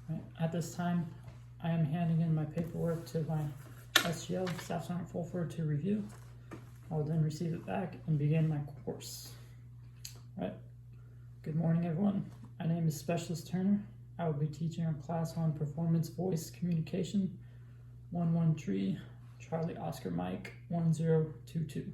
Right. At this time, I am handing in my paperwork to my SGL, Staff Sergeant Fulford, to review. I will then receive it back and begin my course. All right. Good morning, everyone. My name is Specialist Turner. I will be teaching our class on Performance Voice Communication 113 Charlie Oscar Mike 1022.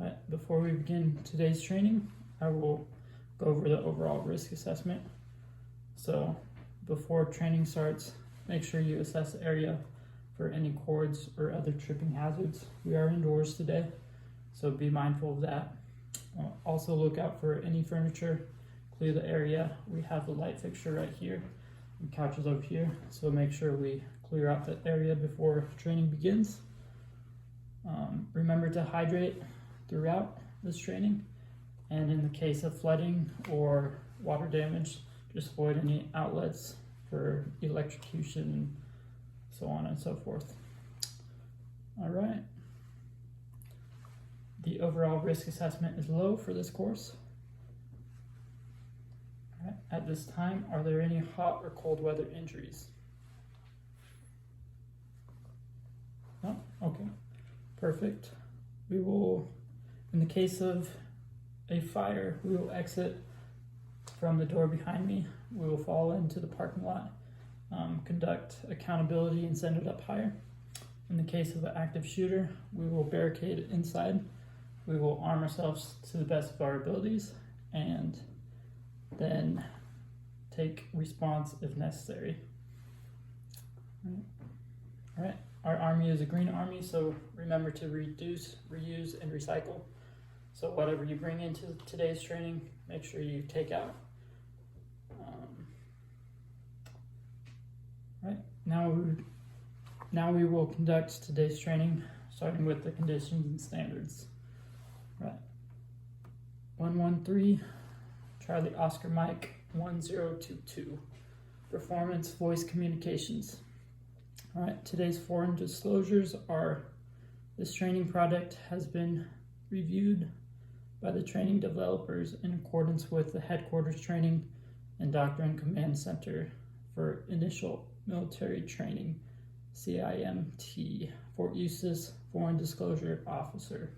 All right. Before we begin today's training, I will go over the overall risk assessment. So before training starts, make sure you assess the area for any cords or other tripping hazards. We are indoors today, so be mindful of that. Also look out for any furniture, clear the area. We have the light fixture right here and couches over here, so make sure we clear out the area before training begins. Remember to hydrate throughout this training, and in the case of flooding or water damage, just avoid any outlets for electrocution and so on and so forth. All right. The overall risk assessment is low for this course. All right. At this time, are there any hot or cold weather injuries? No? Okay. Perfect. We will, in the case of a fire, we will exit from the door behind me. We will fall into the parking lot, conduct accountability and send it up higher. In the case of an active shooter, we will barricade inside. We will arm ourselves to the best of our abilities and then take response if necessary. All right. Our army is a green army, so remember to reduce, reuse, and recycle. So whatever you bring into today's training, make sure you take out. Right, now we will conduct today's training, starting with the conditions and standards. Right. 113 Charlie Oscar Mike 1022 Performance Voice Communications. All right, today's foreign disclosures are: this training product has been reviewed by the training developers in accordance with the Headquarters Training and Doctrine Command Center for Initial Military Training, CIMT, Fort Eustis Foreign Disclosure Officer.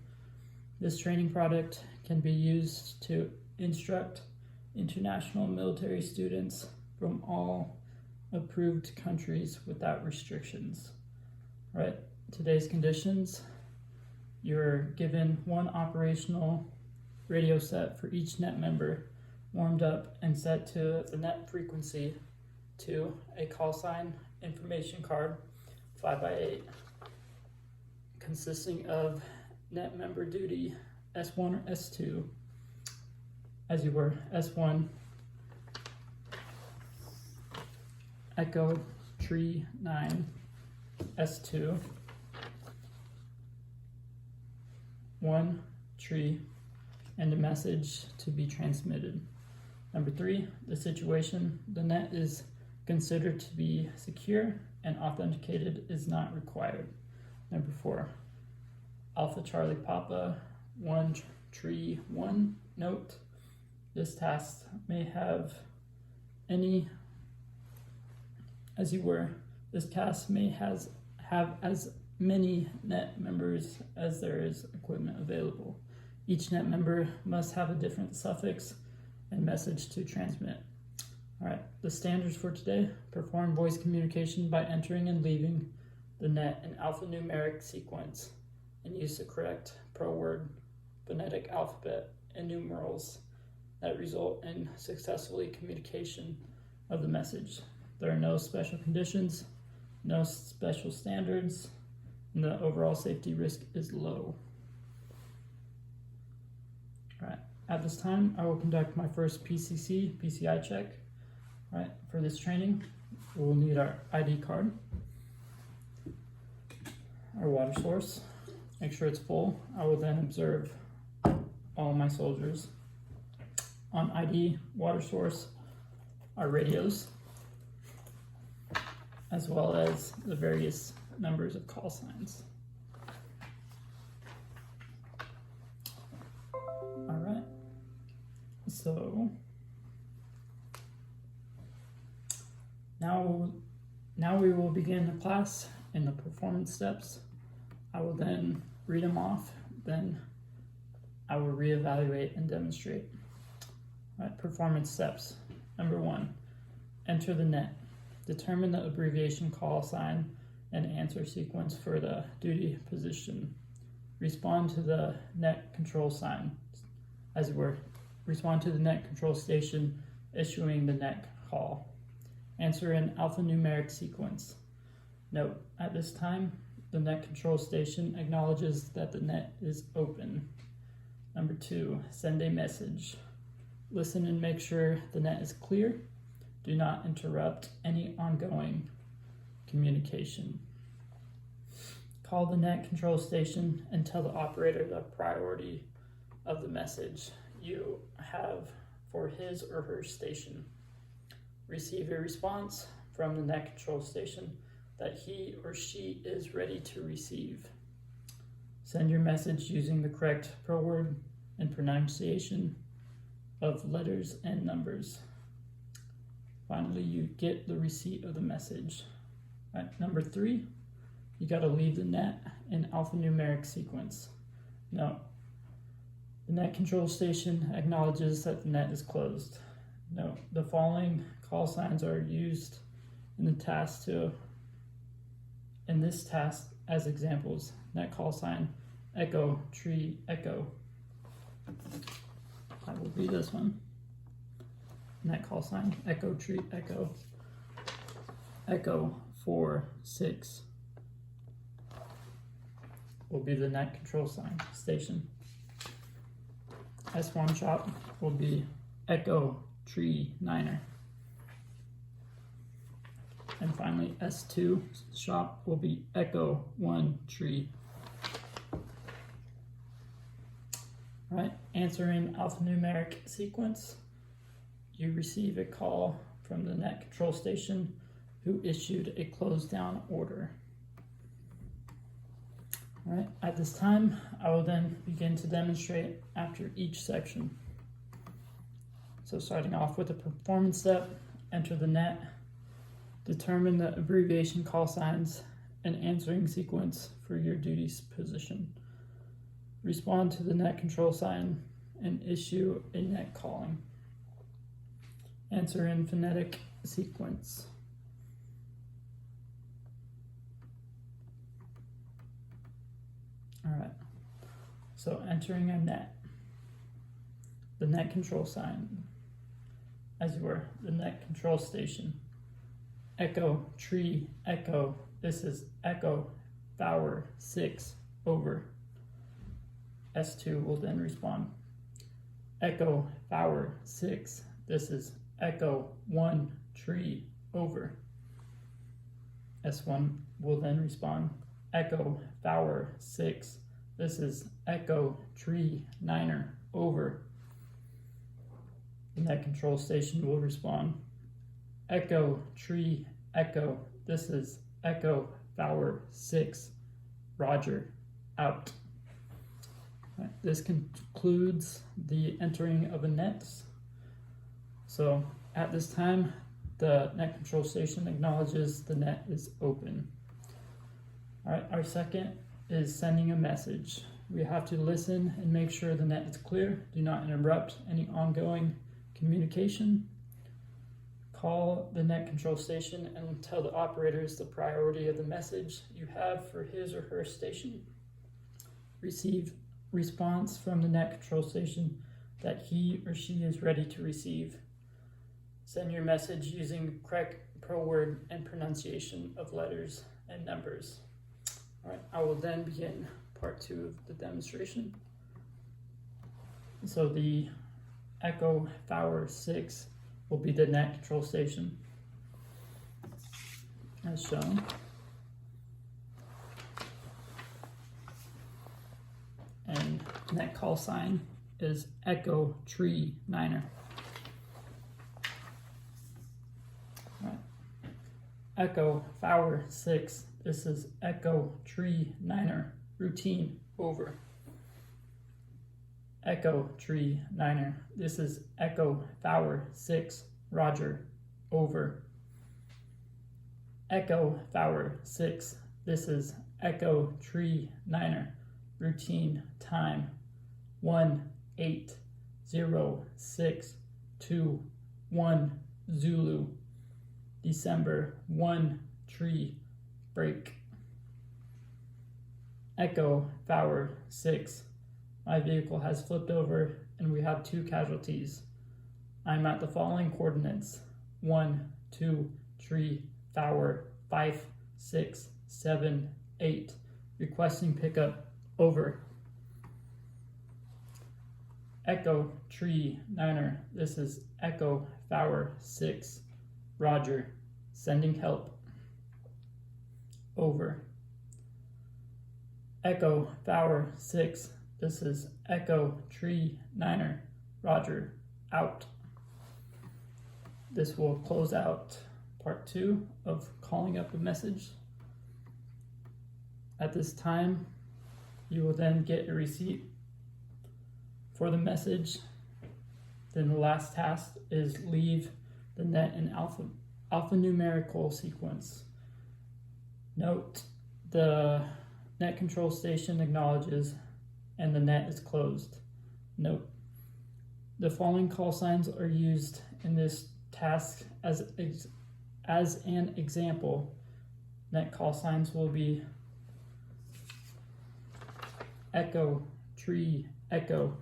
This training product can be used to instruct international military students from all approved countries without restrictions. All right, today's conditions: you're given one operational radio set for each net member, warmed up and set to the net frequency. 2, a call sign information card 5x8 consisting of net member duty S1 or S2, as you were S1 Echo Tree 9 S2 1 tree, and a message to be transmitted. Number 3, the situation: the net is considered to be secure and authenticated is not required. Number 4, Alpha Charlie Papa 1 tree 1 note: this task may have any, as you were, this task may have as many net members as there is equipment available. Each net member must have a different suffix and message to transmit. All right, the standards for today: perform voice communication by entering and leaving the net in alphanumeric sequence and use the correct pro-word phonetic alphabet and numerals that result in successfully communication of the message. There are no special conditions, no special standards, and the overall safety risk is low. All right, at this time, I will conduct my first PCI check. All right, for this training, we will need our ID card, our water source, make sure it's full. I will then observe all my soldiers. On ID, water source, our radios, as well as the various numbers of call signs. All right, so Now we will begin the class in the performance steps. I will then read them off, then I will reevaluate and demonstrate. All right, performance steps. Number 1, enter the net. Determine the abbreviation call sign and answer sequence for the duty position. Respond to the net control sign, as it were. Respond to the net control station issuing the net call. Answer in alphanumeric sequence. Note, at this time, the net control station acknowledges that the net is open. Number 2, send a message. Listen and make sure the net is clear. Do not interrupt any ongoing communication. Call the net control station and tell the operator the priority of the message you have for his or her station. Receive a response from the net control station that he or she is ready to receive. Send your message using the correct per word and pronunciation of letters and numbers. Finally, you get the receipt of the message. Number 3, you got to leave the net in alphanumeric sequence. Note, the net control station acknowledges that the net is closed. Note, the following call signs are used in this task as examples. Net call sign, echo, tree, echo. I will read this one. Net call sign, echo, tree, echo. Echo 4, 6 will be the net control sign station. S1 shop will be echo, tree, niner. And finally, S2 shop will be echo, 1, tree. All right, answer in alphanumeric sequence. You receive a call from the net control station who issued a closed down order. All right, at this time, I will then begin to demonstrate after each section. So starting off with the performance step, enter the net, determine the abbreviation call signs and answering sequence for your duty's position. Respond to the net control sign and issue a net calling. Answer in phonetic sequence. All right, so entering a net, the net control sign, as you were, the net control station. Echo, tree, echo, this is echo, Bauer, 6, over. S2 will then respond. Echo, Bauer, 6, this is echo, 1, tree, over. S1 will then respond. Echo, Bauer, 6, this is echo, tree, niner, over. The net control station will respond. Echo, tree, echo, this is echo, Bauer, 6, Roger, out. Right, this concludes the entering of a net. So at this time, the net control station acknowledges the net is open. All right, our second is sending a message. We have to listen and make sure the net is clear. Do not interrupt any ongoing communication. Call the net control station and tell the operators the priority of the message you have for his or her station. Receive response from the net control station that he or she is ready to receive. Send your message using correct per word and pronunciation of letters and numbers. All right, I will then begin part 2 of the demonstration. So the echo Bauer 6 will be the net control station as shown. And net call sign is echo, tree, niner. All right. Echo Bauer 6, this is echo, tree, niner, routine, over. Echo, tree, niner, this is echo Bauer 6, Roger, over. Echo Tower 6. This is Echo Tree Niner. Routine time 180621 Zulu. December 1 tree break. Echo Tower 6. My vehicle has flipped over and we have 2 casualties. I'm at the following coordinates: 1, 2, 3, Tower 5, 6, 7, 8. Requesting pickup. Over. Echo Tree Niner. This is Echo Tower 6. Roger. Sending help. Over. Echo Tower 6. This is Echo Tree Niner. Roger. Out. This will close out part 2 of calling up a message. At this time, you will then get a receipt for the message. Then the last task is leave the net in alphanumerical sequence. Note, the net control station acknowledges and the net is closed. Note, the following call signs are used in this task as an example. Net call signs will be Echo Tree Echo.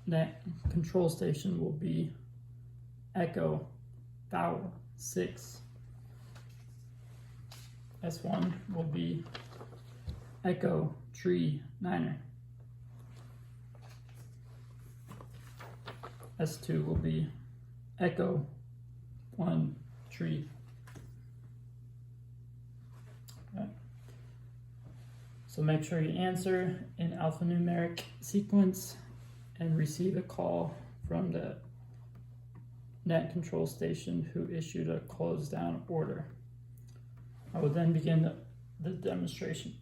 Net control station will be Echo Tower 6. S1 will be Echo Tree Niner. S2 will be Echo 1 Tree. Okay. So make sure you answer in alphanumeric sequence and receive a call from the net control station who issued a close down order. I will then begin the demonstration.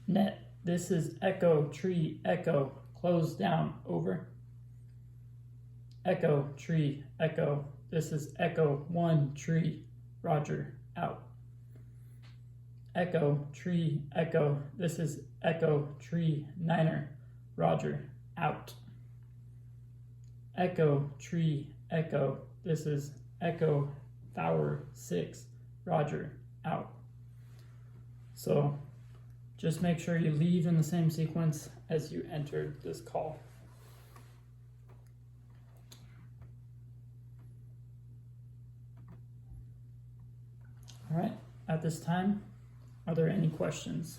Net, this is Echo Tree Echo, close down. Over. Echo Tree Echo, this is Echo 1 Tree, Roger. Out. Echo Tree Echo, this is Echo Tree Niner, Roger. Out. Echo Tree Echo, this is Echo Tower 6, Roger. Out. So just make sure you leave in the same sequence as you entered this call. All right, at this time, are there any questions?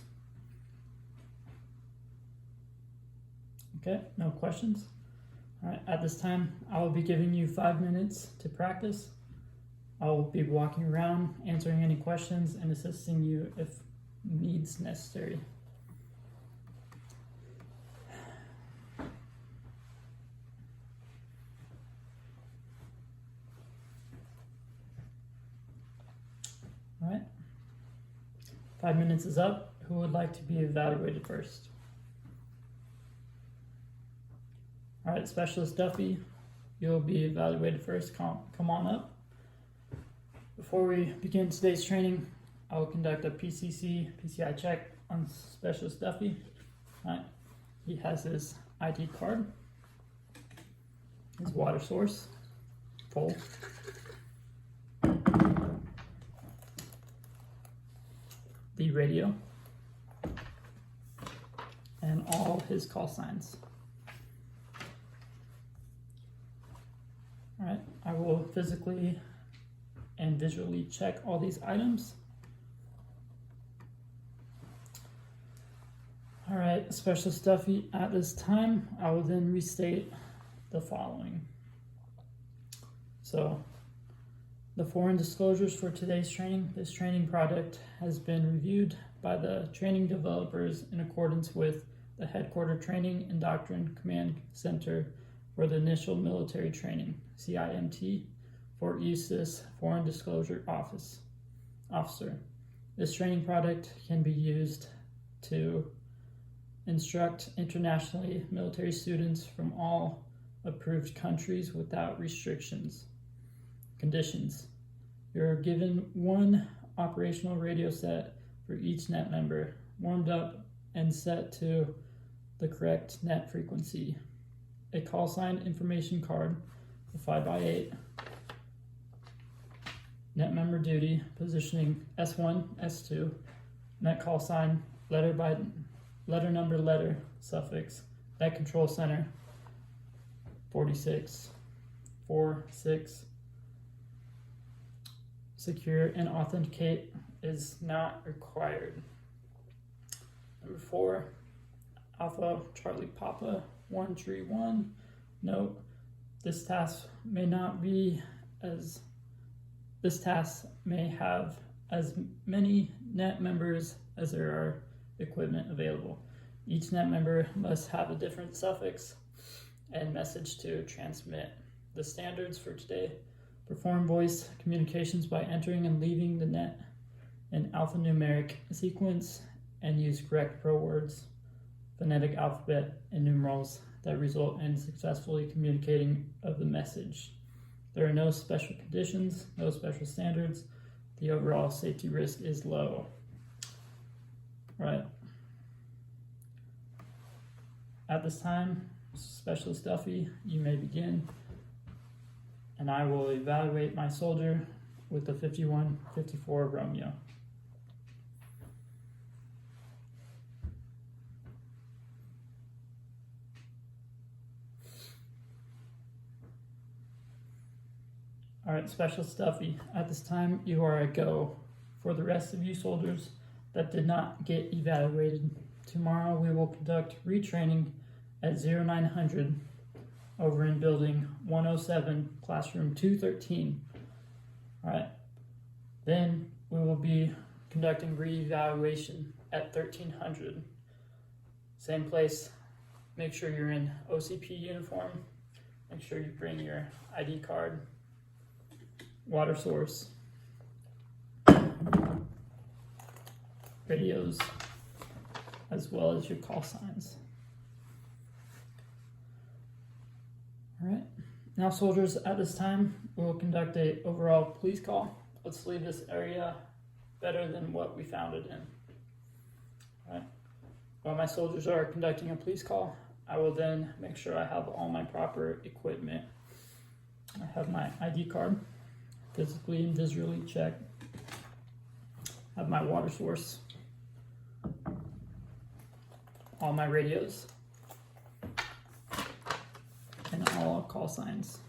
Okay, no questions. All right, at this time, I will be giving you 5 minutes to practice. I will be walking around, answering any questions, and assisting you if needs necessary. All right, 5 minutes is up. Who would like to be evaluated first? All right, Specialist Duffy, you'll be evaluated first. Come on up. Before we begin today's training, I will conduct a PCI check on Specialist Duffy. All right, he has his ID card, his water source, full. The radio, and all his call signs. All right, I will physically and visually check all these items. All right, Specialist Duffy, at this time, I will then restate the following. So, the foreign disclosures for today's training. This training product has been reviewed by the training developers in accordance with the Headquarter Training and Doctrine Command Center for the Initial Military Training, CIMT, Fort Eustis Foreign Disclosure Officer. This training product can be used to instruct internationally military students from all approved countries without restrictions. Conditions. You're given one operational radio set for each net member, warmed up and set to the correct net frequency. A call sign information card, a 5x8. Net member duty, positioning S1, S2. Net call sign, letter by letter number letter suffix. Net control center, 46, 4, 6. Secure and authenticate is not required. Number 4, Alpha Charlie Papa 131. Note, this task may have as many net members as there are equipment available. Each net member must have a different suffix and message to transmit. The standards for today: perform voice communications by entering and leaving the net in alphanumeric sequence and use correct pro words, phonetic alphabet, and numerals that result in successfully communicating of the message. There are no special conditions, no special standards. The overall safety risk is low. Right. At this time, Specialist Duffy, you may begin, and I will evaluate my soldier with the 5154 Romeo. All right, Specialist Duffy, at this time you are a go. For the rest of you soldiers that did not get evaluated, tomorrow we will conduct retraining at 0900 over in building 107, classroom 213. All right, then we will be conducting re-evaluation at 1300. Same place. Make sure you're in OCP uniform. Make sure you bring your ID card, water source, radios, as well as your call signs. All right, now soldiers, at this time, we will conduct a overall police call. Let's leave this area better than what we found it in. All right, while my soldiers are conducting a police call, I will then make sure I have all my proper equipment. I have my ID card, physically and visually checked. Have my water source, all my radios, and all call signs.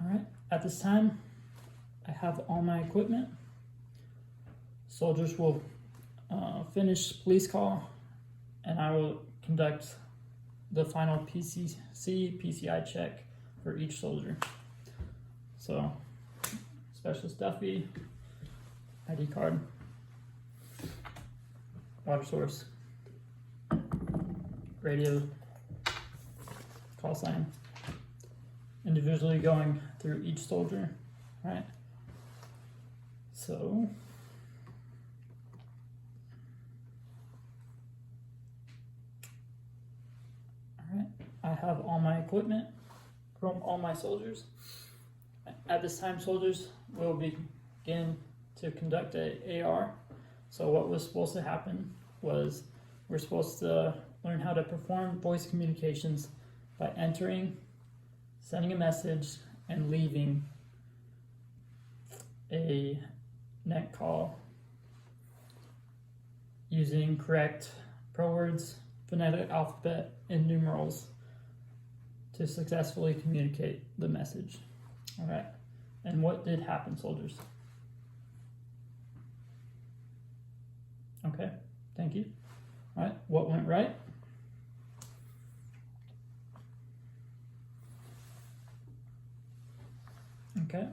All right, at this time, I have all my equipment. Soldiers will finish police call, and I will conduct the final PCI check for each soldier. So, Specialist Duffy, ID card, water source, radio, call sign, individually going through each soldier, right? So, I have all my equipment from all my soldiers. At this time, soldiers will begin to conduct a AR. So what was supposed to happen was we're supposed to learn how to perform voice communications by entering, sending a message, and leaving a net call using correct pro words, phonetic alphabet, and numerals to successfully communicate the message. All right, and what did happen, soldiers? Okay, thank you. All right, what went right? Okay,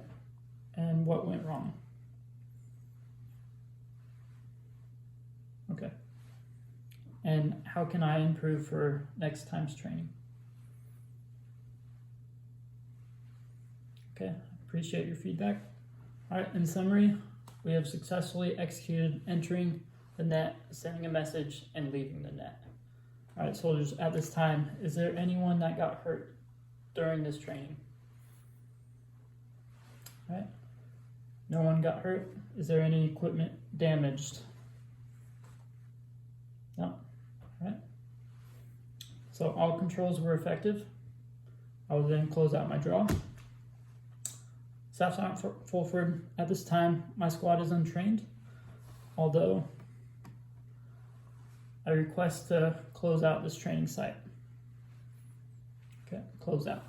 and what went wrong? Okay, and how can I improve for next time's training? Okay, appreciate your feedback. All right, in summary, We have successfully executed entering the net, sending a message, and leaving the net. All right, soldiers, at this time, is there anyone that got hurt during this training? All right, no one got hurt. Is there any equipment damaged? No. All right. So all controls were effective. I will then close out my draw. Staff Sergeant Fulford, at this time, my squad is untrained, although I request to close out this training site. Okay, close out.